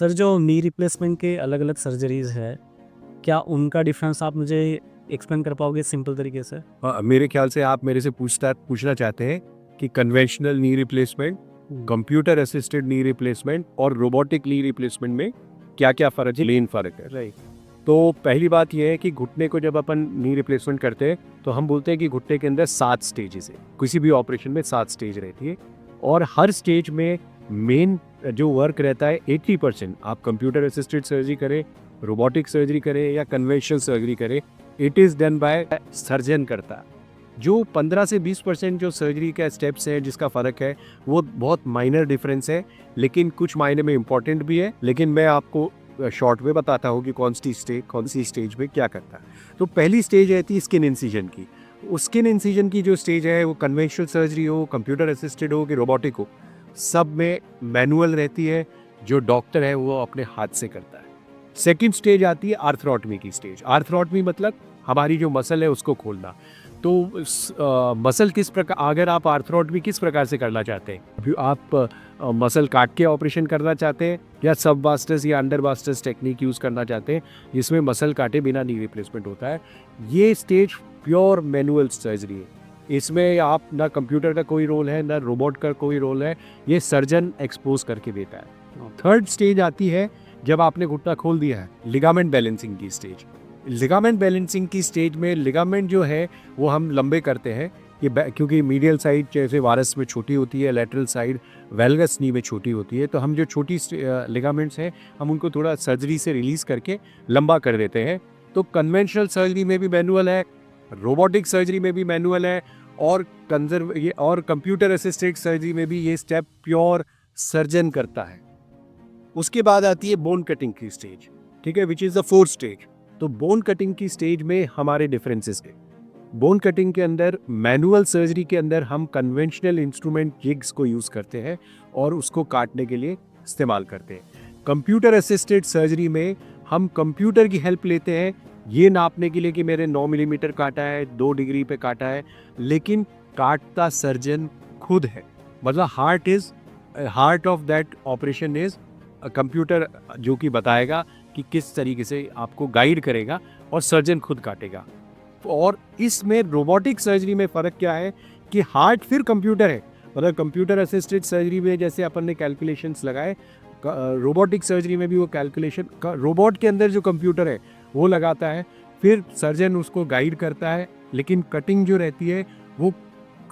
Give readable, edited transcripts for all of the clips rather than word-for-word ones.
Sir जो knee replacement के अलग अलग सर्जरीज है, क्या उनका डिफरेंस आप मुझे एक्सप्लेन कर पाओगे सिंपल तरीके से? मेरे ख्याल से आप मेरे से पूछना चाहते हैं कि conventional knee replacement, computer assisted knee replacement और रोबोटिक नी रिप्लेसमेंट में क्या क्या फ़र्क है, मेन फ़र्क है। राइट। तो पहली बात यह है कि घुटने को जब अपन नी रिप्लेसमेंट करते हैं तो हम बोलते हैं कि घुटने के अंदर 7 स्टेजेस है। किसी भी ऑपरेशन में 7 स्टेज रहती है और हर स्टेज में मेन जो वर्क रहता है 80% आप कंप्यूटर असिस्टेड सर्जरी करें, रोबोटिक सर्जरी करें या कन्वेंशनल सर्जरी करें, it is done by surgeon करता है। जो 15 से 20% जो सर्जरी का स्टेप्स है जिसका फ़र्क है वो बहुत माइनर डिफरेंस है, लेकिन कुछ मायने में इम्पॉर्टेंट भी है। लेकिन मैं आपको शॉर्ट में बताता हूँ कि कौन सी स्टेज में क्या करता है। तो पहली स्टेज रहती है स्किन इंसिजन की। उस स्किन इंसिजन की जो स्टेज है वो कन्वेंशनल सर्जरी हो, कंप्यूटर असिस्टेड हो कि रोबोटिक हो, सब में मैनुअल रहती है। जो डॉक्टर है वो अपने हाथ से करता है। सेकंड स्टेज आती है आर्थरोटमी की स्टेज। आर्थरोटमी मतलब हमारी जो मसल है उसको खोलना। तो मसल किस प्रकार, अगर आप आर्थरोटमी किस प्रकार से करना चाहते हैं, अभी आप मसल काट के ऑपरेशन करना चाहते हैं या सब वास्टर्स या अंडर वास्टर्स टेक्निक यूज़ करना चाहते हैं जिसमें मसल काटे बिना नी रिप्लेसमेंट होता है, ये स्टेज प्योर मैनुअल सर्जरी है। इसमें आप ना कंप्यूटर का कोई रोल है ना रोबोट का कोई रोल है, ये सर्जन एक्सपोज करके देता है। थर्ड स्टेज आती है जब आपने घुटना खोल दिया है, लिगामेंट बैलेंसिंग की स्टेज। लिगामेंट बैलेंसिंग की स्टेज में लिगामेंट जो है वो हम लंबे करते हैं क्योंकि मीडियल साइड जैसे वारस में छोटी होती है, लेटरल साइड वेलगस नी में छोटी होती है, तो हम जो छोटी लिगामेंट्स हैं हम उनको थोड़ा सर्जरी से रिलीज़ करके लंबा कर देते हैं। तो कन्वेंशनल सर्जरी में भी मैनुअल है, रोबोटिक सर्जरी में भी मैनुअल है और कंप्यूटर असिस्टेड सर्जरी में भी ये स्टेप प्योर सर्जन करता है। उसके बाद आती है बोन कटिंग की स्टेज, ठीक है, which is the fourth stage. तो बोन कटिंग की स्टेज में हमारे डिफरेंसेस है। बोन कटिंग के अंदर मैनुअल सर्जरी के अंदर हम कन्वेंशनल इंस्ट्रूमेंट जिग्स को यूज़ करते हैं और उसको काटने के लिए इस्तेमाल करते हैं। कंप्यूटर असिस्टेड सर्जरी में हम कंप्यूटर की हेल्प लेते हैं ये नापने के लिए कि मेरे 9 मिलीमीटर काटा है, 2 डिग्री पे काटा है, लेकिन काटता सर्जन खुद है। मतलब heart of that operation is computer, जो कि बताएगा कि किस तरीके से आपको गाइड करेगा और सर्जन खुद काटेगा। और इसमें रोबोटिक सर्जरी में फ़र्क क्या है कि हार्ट फिर कंप्यूटर है। मतलब कंप्यूटर असिस्टेड सर्जरी में जैसे अपन ने कैलकुलेशंस लगाए, रोबोटिक सर्जरी में भी वो कैलकुलेशन रोबोट के अंदर जो कंप्यूटर है वो लगाता है, फिर सर्जन उसको गाइड करता है। लेकिन कटिंग जो रहती है वो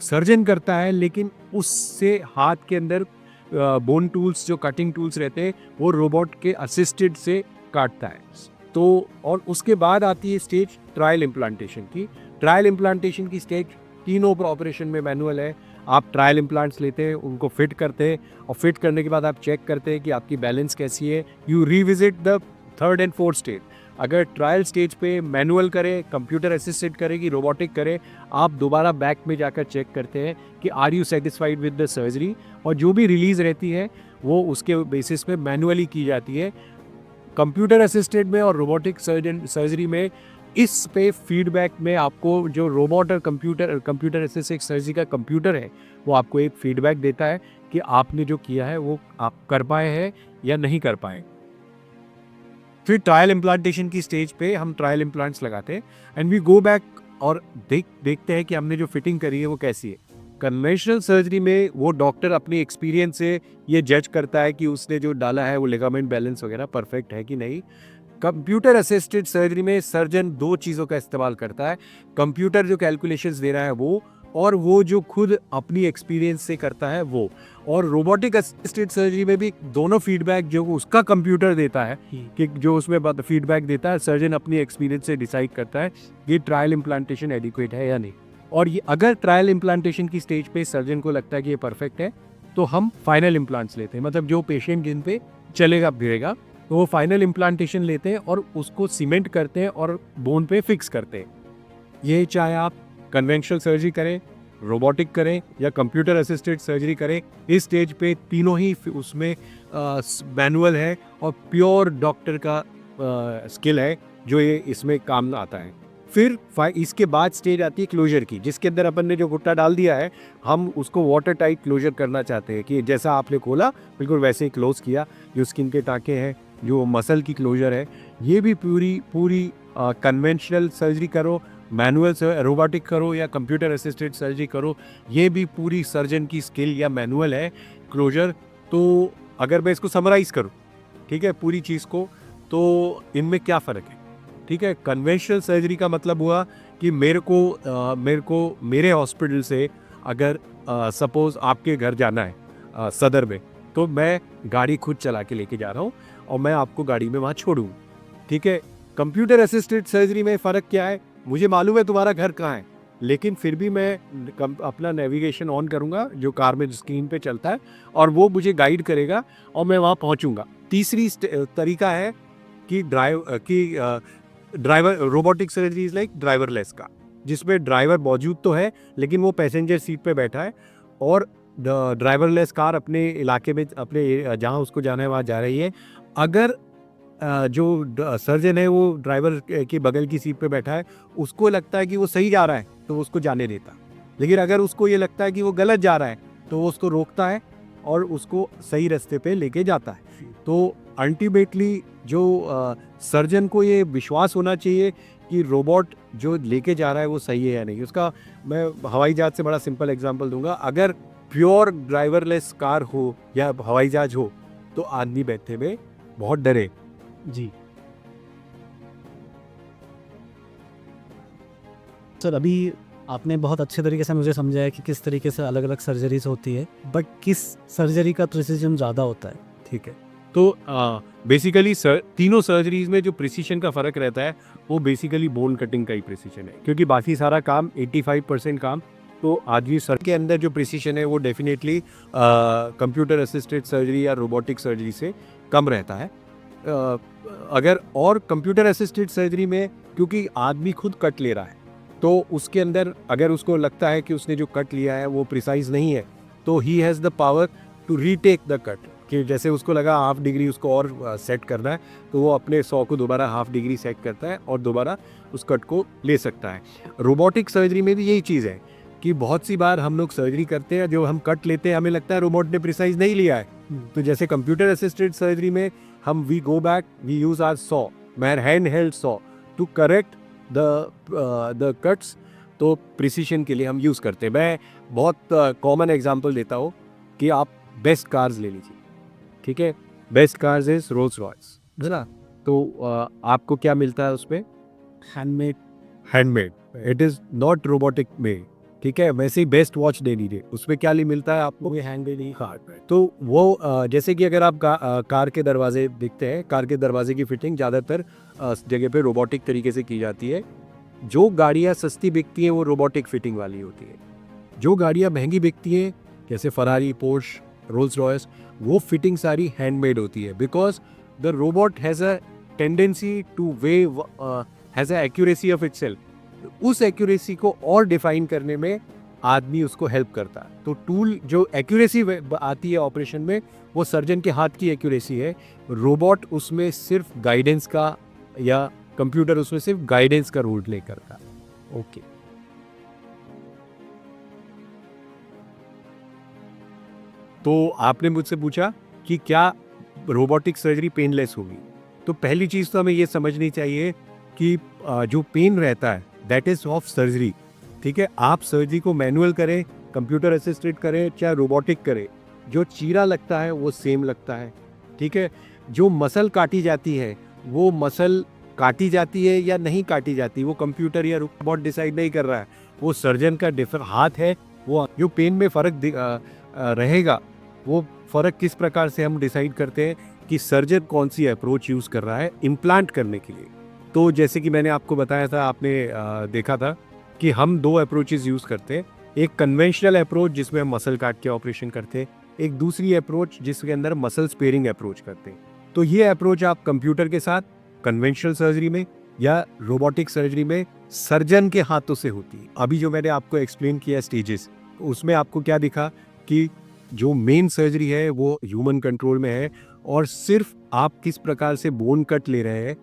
सर्जन करता है, लेकिन उससे हाथ के अंदर बोन टूल्स जो कटिंग टूल्स रहते हैं वो रोबोट के असिस्टेड से काटता है। तो और उसके बाद आती है स्टेज ट्रायल इम्प्लांटेशन की। ट्रायल इम्प्लांटेशन की स्टेज तीनों ऑपरेशन में मैनुअल है। आप ट्रायल इम्प्लांट्स लेते हैं, उनको फिट करते हैं और फिट करने के बाद आप चेक करते हैं कि आपकी बैलेंस कैसी है। You revisit the third and fourth stage. अगर ट्रायल स्टेज पे मैनुअल करें, कंप्यूटर असिस्टेड करें कि रोबोटिक करें, आप दोबारा बैक में जाकर चेक करते हैं कि are you satisfied with the surgery, और जो भी रिलीज़ रहती है वो उसके बेसिस पे मैनुअली की जाती है। कंप्यूटर असिस्टेड में और रोबोटिक सर्जरी में इस पे फीडबैक में आपको जो रोबोट और कंप्यूटर असिस्टेड सर्जरी का कंप्यूटर है वो आपको एक फीडबैक देता है कि आपने जो किया है वो आप कर पाए हैं या नहीं कर पाए। फिर ट्रायल इम्प्लांटेशन की स्टेज पे हम ट्रायल इम्प्लांट्स लगाते हैं एंड वी गो बैक और देखते हैं कि हमने जो फिटिंग करी है वो कैसी है। कन्वेंशनल सर्जरी में वो डॉक्टर अपनी एक्सपीरियंस से ये जज करता है कि उसने जो डाला है वो लिगामेंट बैलेंस वगैरह परफेक्ट है कि नहीं। कंप्यूटर असिस्टेड सर्जरी में सर्जन 2 चीज़ों का इस्तेमाल करता है, कंप्यूटर जो कैलकुलेशंस दे रहा है वो, और वो जो खुद अपनी एक्सपीरियंस से करता है वो। और रोबोटिक असिस्टेड सर्जरी में भी दोनों फीडबैक जो उसका कंप्यूटर देता है कि जो उसमें फीडबैक देता है, सर्जन अपनी एक्सपीरियंस से डिसाइड करता है कि ट्रायल इम्प्लांटेशन एडिक्वेट है या नहीं। और ये अगर ट्रायल इम्प्लांटेशन की स्टेज पे सर्जन को लगता है कि ये परफेक्ट है तो हम फाइनल इम्प्लांट्स लेते हैं। मतलब जो पेशेंट जिन पे चलेगा फिरेगा तो वो फाइनल इम्प्लांटेशन लेते हैं और उसको सीमेंट करते हैं और बोन पे फिक्स करते हैं। ये चाहे आप कन्वेंशनल सर्जरी करें, रोबोटिक करें या कंप्यूटर असिस्टेड सर्जरी करें, इस स्टेज पे तीनों ही उसमें मैनुअल है और प्योर डॉक्टर का स्किल है जो ये इसमें काम आता है। फिर इसके बाद स्टेज आती है क्लोजर की, जिसके अंदर अपन ने जो घुट्टा डाल दिया है हम उसको वाटर टाइट क्लोजर करना चाहते हैं कि जैसा आपने खोला बिल्कुल वैसे ही क्लोज किया। जो स्किन के टाँके हैं, जो मसल की क्लोजर है, ये भी पूरी कन्वेंशनल सर्जरी करो, मैनुअल से रोबोटिक करो या कंप्यूटर असिस्टेड सर्जरी करो, ये भी पूरी सर्जन की स्किल या मैनुअल है क्लोजर। तो अगर मैं इसको समराइज़ करूँ, ठीक है, पूरी चीज़ को, तो इनमें क्या फ़र्क है? ठीक है, कन्वेंशनल सर्जरी का मतलब हुआ कि मेरे को मेरे हॉस्पिटल से अगर सपोज़ आपके घर जाना है सदर में, तो मैं गाड़ी खुद चला के लेके जा रहा हूँ और मैं आपको गाड़ी में वहाँ छोड़ूँ, ठीक है। कंप्यूटर असिस्टेड सर्जरी में फ़र्क क्या है? मुझे मालूम है तुम्हारा घर कहाँ है, लेकिन फिर भी मैं अपना नेविगेशन ऑन करूँगा जो कार में स्क्रीन पे चलता है और वो मुझे गाइड करेगा और मैं वहाँ पहुँचूँगा। तीसरी तरीका है कि driver robotic surgery is like driverless car, जिसमें ड्राइवर मौजूद तो है लेकिन वो पैसेंजर सीट पे बैठा है और ड्राइवरलेस कार अपने इलाके में, अपने जहाँ उसको जाना है वहाँ जा रही है। अगर जो सर्जन है वो ड्राइवर के बगल की सीट पे बैठा है, उसको लगता है कि वो सही जा रहा है तो वो उसको जाने देता, लेकिन अगर उसको ये लगता है कि वो गलत जा रहा है तो वो उसको रोकता है और उसको सही रास्ते पे लेके जाता है। तो अल्टीमेटली जो सर्जन को ये विश्वास होना चाहिए कि रोबोट जो लेके जा रहा है वो सही है या नहीं। उसका मैं हवाई जहाज से बड़ा सिंपल एग्जांपल दूंगा। अगर प्योर ड्राइवरलेस कार हो या हवाई जहाज हो तो आदमी बैठने में बहुत डरे। जी सर, अभी आपने बहुत अच्छे तरीके से मुझे समझाया कि किस तरीके से अलग अलग सर्जरीज होती है, बट किस सर्जरी का प्रिसीजन ज़्यादा होता है? ठीक है, तो बेसिकली तीनों सर्जरीज में जो प्रिसीशन का फ़र्क रहता है वो बेसिकली बोन कटिंग का ही प्रिसीशन है, क्योंकि बाकी सारा काम 85% काम तो आदमी सर के अंदर जो प्रिसीशन है वो डेफिनेटली कंप्यूटर असिस्टेड सर्जरी या रोबोटिक सर्जरी से कम रहता है। अगर और कंप्यूटर असिस्टेड सर्जरी में क्योंकि आदमी खुद कट ले रहा है तो उसके अंदर अगर उसको लगता है कि उसने जो कट लिया है वो प्रिसाइज नहीं है तो he has the power to retake the cut, कि जैसे उसको लगा हाफ डिग्री उसको और सेट करना है तो वो अपने 100 को दोबारा हाफ डिग्री सेट करता है और दोबारा उस कट को ले सकता है। रोबोटिक सर्जरी में भी यही चीज़ है कि बहुत सी बार हम लोग सर्जरी करते हैं, जो हम कट लेते हैं हमें लगता है रोबोट ने प्रिसाइज नहीं लिया है, तो जैसे कंप्यूटर असिस्टेड सर्जरी में हम we go back, we use our saw, man hand held saw to correct the cuts, तो प्रिसीशन के लिए हम यूज़ करते हैं। मैं बहुत कॉमन एग्जांपल देता हूँ कि आप बेस्ट कार्स ले लीजिए, ठीक है, best cars is Rolls Royce, है ना, तो आपको क्या मिलता है उसमें? Handmade, it is not robotic made, ठीक है। वैसे ही बेस्ट वॉच ले लीजिए, उसमें क्या मिलता है आपको? हैंडमेड ही। हाँ, तो वो जैसे कि अगर आप कार के दरवाजे दिखते हैं, कार के दरवाजे की फिटिंग ज़्यादातर जगह पे रोबोटिक तरीके से की जाती है। जो गाड़ियाँ सस्ती बिकती हैं वो रोबोटिक फिटिंग वाली होती है। जो गाड़ियाँ महंगी बिकती हैं जैसे फरारी, पोर्श, रोल्स रॉयस, वो फिटिंग सारी हैंडमेड होती है, because the robot has a tendency to has a accuracy of itself. उस एक्यूरेसी को और डिफाइन करने में आदमी उसको हेल्प करता है। तो टूल जो एक्यूरेसी आती है ऑपरेशन में वो सर्जन के हाथ की एक्यूरेसी है, रोबोट उसमें सिर्फ गाइडेंस का, या कंप्यूटर उसमें सिर्फ गाइडेंस का रोल प्ले करता है। ओके, तो आपने मुझसे पूछा कि क्या रोबोटिक सर्जरी पेनलेस होगी, तो पहली चीज़ तो हमें ये समझनी चाहिए कि जो पेन रहता है दैट इज़ ऑफ सर्जरी, ठीक है। आप सर्जरी को मैनुअल करें, कंप्यूटर असिस्टेड करें, चाहे रोबोटिक करें, जो चीरा लगता है वो सेम लगता है, ठीक है। जो मसल काटी जाती है वो मसल काटी जाती है या नहीं काटी जाती वो कंप्यूटर या रोबोट डिसाइड नहीं कर रहा है, वो सर्जन का हाथ है। वो जो पेन में फ़र्क रहेगा वो फ़र्क किस प्रकार से हम डिसाइड करते हैं कि सर्जन कौन सी अप्रोच यूज़ कर रहा है इम्प्लांट करने के लिए। तो जैसे कि मैंने आपको बताया था, आपने देखा था कि हम 2 अप्रोचेस यूज़ करते हैं। एक कन्वेंशनल अप्रोच जिसमें हम मसल काट के ऑपरेशन करते हैं, एक दूसरी अप्रोच जिसके अंदर मसल स्पेयरिंग अप्रोच करते हैं। तो ये अप्रोच आप कंप्यूटर के साथ कन्वेंशनल सर्जरी में या रोबोटिक सर्जरी में सर्जन के हाथों से होती है। अभी जो मैंने आपको एक्सप्लेन किया स्टेजेस, उसमें आपको क्या दिखा कि जो मेन सर्जरी है वो ह्यूमन कंट्रोल में है और सिर्फ आप किस प्रकार से बोन कट ले रहे हैं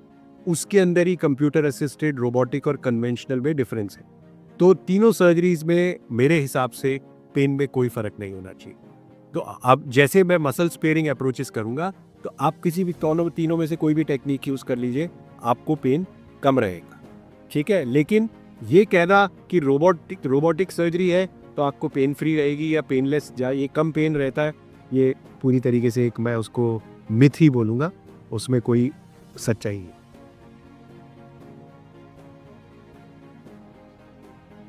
उसके अंदर ही कंप्यूटर असिस्टेड, रोबोटिक और कन्वेंशनल में डिफरेंस है। तो तीनों सर्जरीज में मेरे हिसाब से पेन में कोई फर्क नहीं होना चाहिए। तो अब जैसे मैं मसल स्पेयरिंग अप्रोचेस करूंगा, तो आप किसी भी तीनों में से कोई भी टेक्निक यूज कर लीजिए, आपको पेन कम रहेगा, ठीक है। लेकिन ये कहना कि रोबोटिक सर्जरी है तो आपको पेन फ्री रहेगी या पेनलेस, या ये कम पेन रहता है, ये पूरी तरीके से एक, मैं उसको मिथ ही बोलूँगा, उसमें कोई सच्चाई नहीं।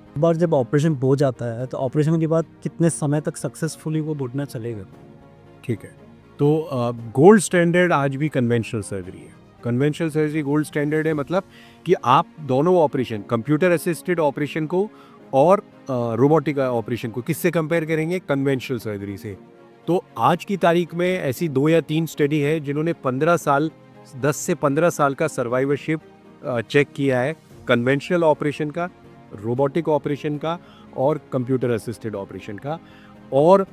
एक बार जब ऑपरेशन हो जाता है तो ऑपरेशन के बाद कितने समय तक सक्सेसफुली वो घुटना चलेगा? ठीक है, तो गोल्ड स्टैंडर्ड आज भी कन्वेंशनल सर्जरी है। कन्वेंशनल सर्जरी गोल्ड स्टैंडर्ड है, मतलब कि आप दोनों ऑपरेशन, कंप्यूटर असिस्टेड ऑपरेशन को और रोबोटिक ऑपरेशन को किससे कंपेयर करेंगे? कन्वेंशनल सर्जरी से। तो आज की तारीख में ऐसी 2 या 3 स्टडी है जिन्होंने 15 साल, 10 से 15 साल का सर्वाइवरशिप चेक किया है, कन्वेंशनल ऑपरेशन का, रोबोटिक ऑपरेशन का और कंप्यूटर असिस्टेड ऑपरेशन का। और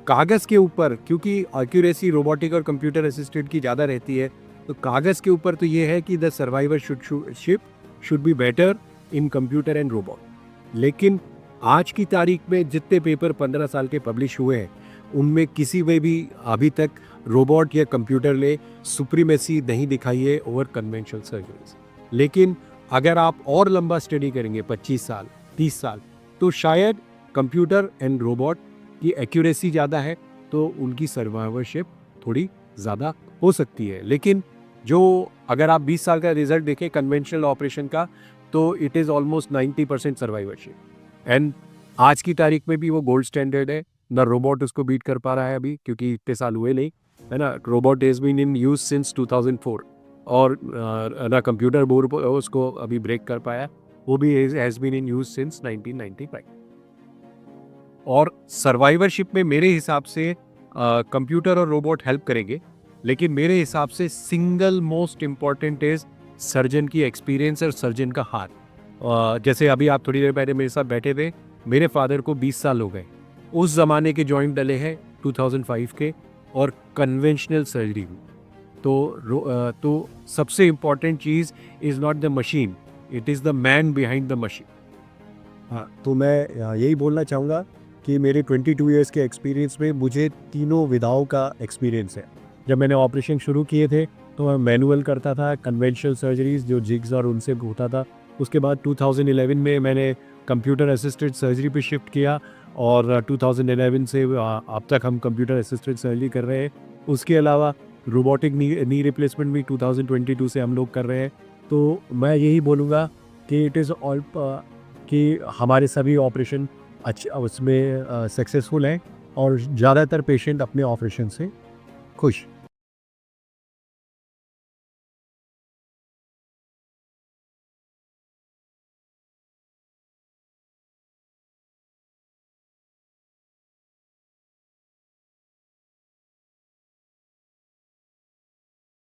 कागज़ के ऊपर, क्योंकि एक्यूरेसी रोबोटिक और कंप्यूटर असिस्टेड की ज़्यादा रहती है, तो कागज़ के ऊपर तो ये है कि the survivorship should be better in computer and robot. लेकिन आज की तारीख में जितने पेपर 15 साल के पब्लिश हुए हैं, उनमें किसी में भी अभी तक रोबोट या कंप्यूटर ने सुप्रीमेसी नहीं दिखाई है ओवर कन्वेंशनल सर्जरीज। लेकिन अगर आप और लंबा स्टडी करेंगे, 25 साल, 30 साल, तो शायद कंप्यूटर एंड रोबोट की एक्यूरेसी ज़्यादा है, तो उनकी सर्वाइवरशिप थोड़ी ज़्यादा हो सकती है। लेकिन जो अगर आप 20 साल का रिजल्ट देखें कन्वेंशनल ऑपरेशन का, तो it is almost 90% survivorship. And आज की तारीख में भी वो गोल्ड स्टैंडर्ड है, ना रोबोट उसको बीट कर पा रहा है अभी, क्योंकि इतने साल हुए नहीं, है ना। Robot is been in use since 2004 और ना कंप्यूटर बोर्ड उसको अभी ब्रेक कर पाया, वो भी has been in use since 1995। और सर्वाइवरशिप में मेरे हिसाब से कंप्यूटर और रोबोट हेल्प करेंगे, लेकिन मेरे हिसाब से single most important is surgeon की एक्सपीरियंस और सर्जन का हाथ। जैसे अभी आप थोड़ी देर पहले मेरे साथ बैठे थे, मेरे फादर को 20 साल हो गए, उस ज़माने के जॉइंट डले हैं 2005 के, और कन्वेंशनल सर्जरी हुई। तो सबसे important cheese is not the machine, it is the man behind the machine. हाँ, तो मैं यही बोलना चाहूँगा कि मेरे 22 इयर्स के एक्सपीरियंस में मुझे तीनों विधाओं का एक्सपीरियंस है। जब मैंने ऑपरेशन शुरू किए थे तो मैं मैनुअल करता था, कन्वेंशनल सर्जरीज जो जिग्स और उनसे होता था। उसके बाद 2011 में मैंने कंप्यूटर असिस्टेड सर्जरी पे शिफ्ट किया, और 2011 से अब तक हम कंप्यूटर असिस्टेड सर्जरी कर रहे हैं। उसके अलावा रोबोटिक नी रिप्लेसमेंट भी 2022 से हम लोग कर रहे हैं। तो मैं यही बोलूँगा कि इट इज़ ऑल कि हमारे सभी ऑपरेशन उसमें सक्सेसफुल हैं, और ज़्यादातर पेशेंट अपने ऑपरेशन से खुश।